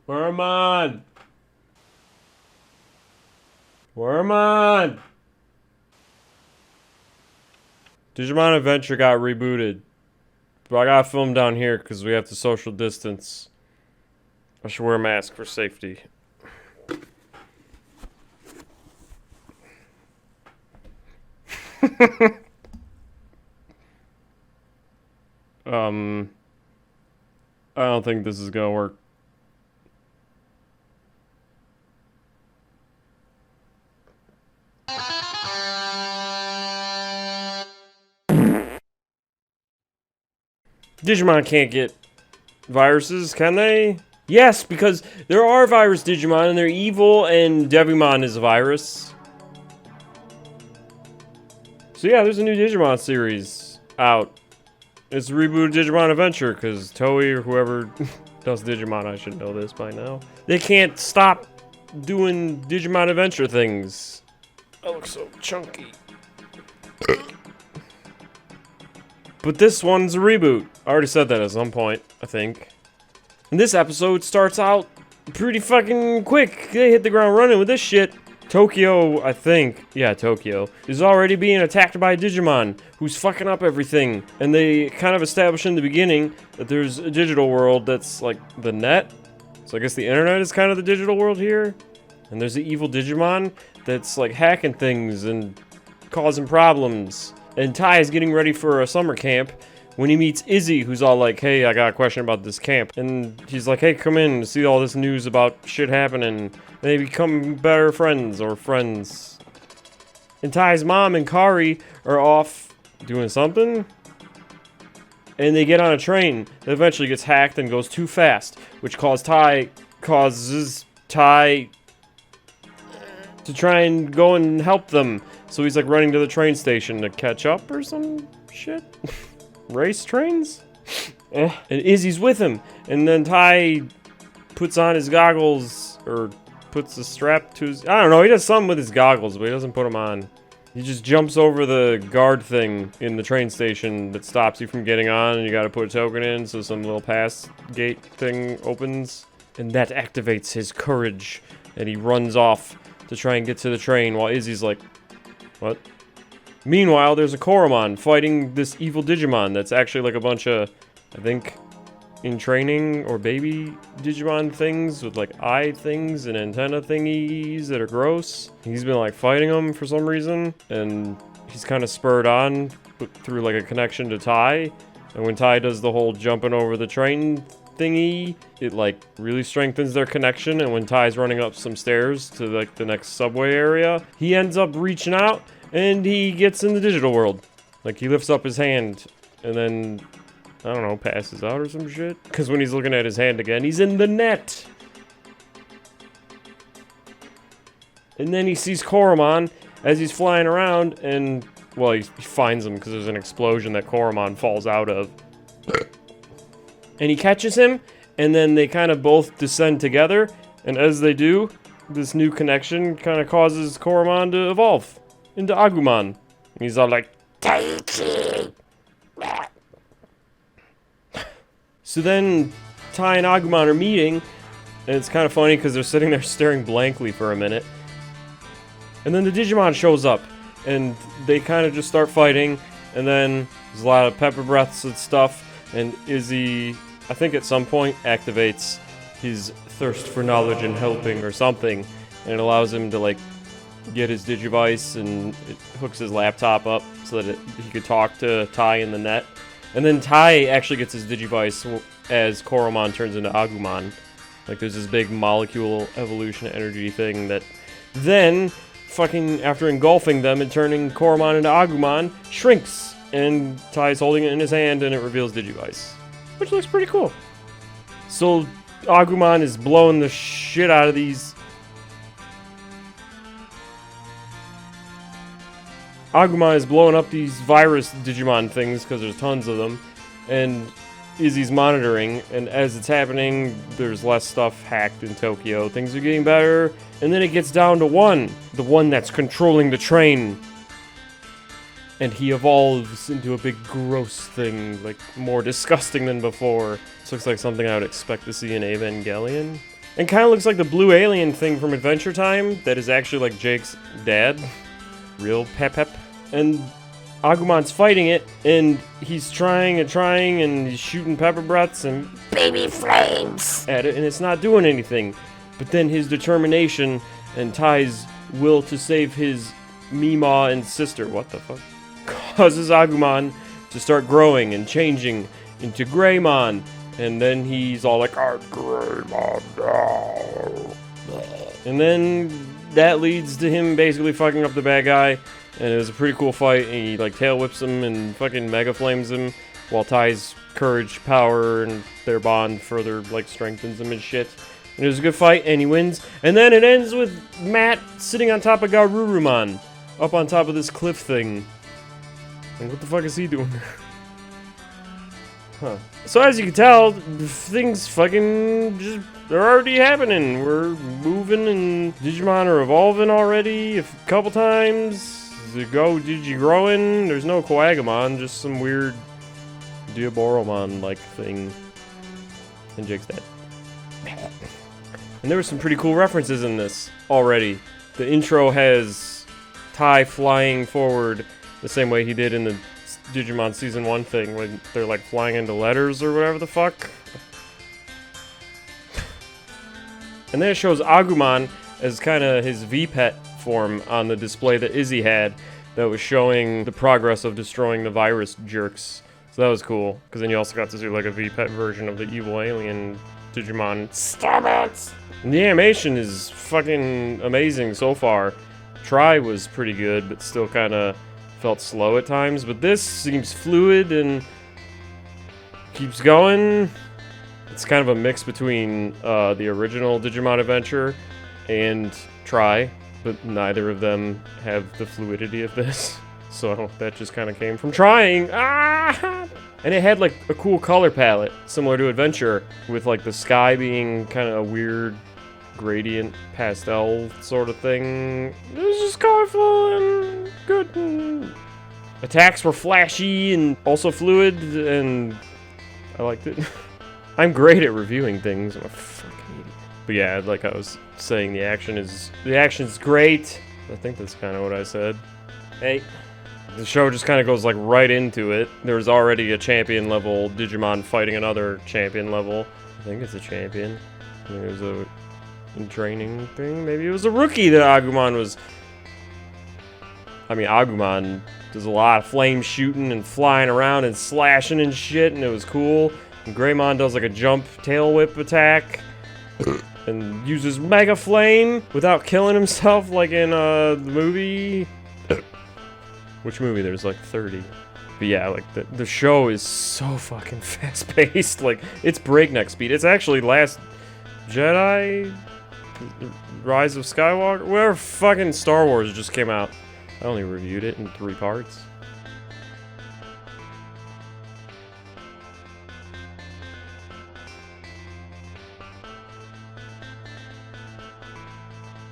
Wormon! Wormon! Digimon Adventure got rebooted. But I gotta film down here because we have to social distance. I should wear a mask for safety. I don't think this is gonna work. Digimon can't get viruses, can they? Yes, because there are virus Digimon and they're evil, and Devimon is a virus. So yeah, there's a new Digimon series out. It's Reboot Digimon Adventure, because Toei or whoever does Digimon, I should know this by now. They can't stop doing Digimon Adventure things. I look so chunky. But this one's a reboot. I already said that at some point, I think. And this episode starts out pretty fucking quick. They hit the ground running with this shit. Tokyo, I think, yeah, Tokyo, is already being attacked by Digimon, who's fucking up everything. And they kind of establish in the beginning that there's a digital world that's like the net. So I guess the internet is kind of the digital world here. And there's the evil Digimon that's like hacking things and causing problems. And Tai is getting ready for a summer camp when he meets Izzy, who's all like, hey, I got a question about this camp. And he's like, hey, come in and see all this news about shit happening. And they become better friends, or friends. And Tai's mom and Kari are off doing something. And they get on a train that eventually gets hacked and goes too fast, which causes Tai to try and go and help them. So he's like running to the train station to catch up or some shit. Race trains? And Izzy's with him. And then Tai puts on his goggles, or puts the strap to his... I don't know, he does something with his goggles, but he doesn't put them on. He just jumps over the guard thing in the train station that stops you from getting on, and you gotta put a token in, so some little pass gate thing opens. And that activates his courage, and he runs off to try and get to the train, while Izzy's like, what? Meanwhile, there's a Koromon fighting this evil Digimon that's actually like a bunch of, I think, in training or baby Digimon things with like eye things and antenna thingies that are gross. He's been like fighting them for some reason, and he's kind of spurred on through like a connection to Tai. And when Tai does the whole jumping over the train thingy, it like really strengthens their connection. And when Tai's running up some stairs to like the next subway area, he ends up reaching out and he gets in the digital world. Like he lifts up his hand and then, I don't know, passes out or some shit. Because when he's looking at his hand again, he's in the net. And then he sees Koromon as he's flying around, and, well, he finds him because there's an explosion that Koromon falls out of. And he catches him, and then they kind of both descend together. And as they do, this new connection kind of causes Koromon to evolve into Agumon. And he's all like, Taichi! So then Tai and Agumon are meeting, and it's kind of funny because they're sitting there staring blankly for a minute. And then the Digimon shows up, and they kind of just start fighting, and then there's a lot of pepper breaths and stuff, and Izzy, I think at some point, activates his thirst for knowledge and helping or something, and it allows him to like get his Digivice, and it hooks his laptop up so that he could talk to Tai in the net. And then Tai actually gets his Digivice as Koromon turns into Agumon. Like there's this big molecule evolution energy thing that then, fucking after engulfing them and turning Koromon into Agumon, shrinks. And Tai's holding it in his hand and it reveals Digivice. Which looks pretty cool. So Agumon is blowing the shit out of these... Agumon is blowing up these virus Digimon things because there's tons of them, and Izzy's monitoring, and as it's happening, there's less stuff hacked in Tokyo. Things are getting better, and then it gets down to one, the one that's controlling the train. And he evolves into a big gross thing, like more disgusting than before. This looks like something I would expect to see in Evangelion. And kind of looks like the blue alien thing from Adventure Time that is actually like Jake's dad. Real pep. And Agumon's fighting it, and he's trying, and he's shooting pepper breaths and baby flames at it, and it's not doing anything. But then his determination and Ty's will to save his Meemaw and sister, what the fuck, causes Agumon to start growing and changing into Greymon. And then he's all like, I'm Greymon now. And then that leads to him basically fucking up the bad guy. And it was a pretty cool fight. And he like tail whips him and fucking mega flames him. While Ty's courage, power, and their bond further like strengthens him and shit. And it was a good fight, and he wins. And then it ends with Matt sitting on top of Garurumon. Up on top of this cliff thing. And what the fuck is he doing? Huh. So as you can tell, things fucking just, they're already happening. We're moving and Digimon are evolving already a couple times. Go Digigrowing. There's no Coagumon, just some weird Diaboromon-like thing. And Jake's dead. And there were some pretty cool references in this already. The intro has Ty flying forward the same way he did in the Digimon Season 1 thing, when they're like flying into letters or whatever the fuck. And then it shows Agumon as kind of his V-Pet form on the display that Izzy had that was showing the progress of destroying the virus jerks. So that was cool, because then you also got to see like a V-Pet version of the evil alien Digimon. Stop it! And the animation is fucking amazing so far. Try was pretty good, but still kind of felt slow at times. But this seems fluid and keeps going. It's kind of a mix between the original Digimon Adventure and Try, but neither of them have the fluidity of this. So that just kind of came from trying. Ah! And it had like a cool color palette, similar to Adventure, with like the sky being kind of a weird gradient pastel sort of thing. It was just colorful and good. And attacks were flashy and also fluid, and I liked it. I'm great at reviewing things. I'm a fucking idiot. But yeah, like I was saying, the action's great. I think that's kind of what I said. Hey. The show just kind of goes like right into it. There's already a champion level Digimon fighting another champion level. I think it's a champion. I think it was a training thing. Maybe it was a rookie that Agumon was. I mean, Agumon does a lot of flame shooting and flying around and slashing and shit, and it was cool. And Greymon does like a jump tail whip attack and uses Mega Flame without killing himself like in the movie. Which movie? There's like 30. But yeah, like the show is so fucking fast-paced. Like, it's breakneck speed. It's actually Last Jedi? Rise of Skywalker? Whatever fucking Star Wars just came out. I only reviewed it in 3 parts.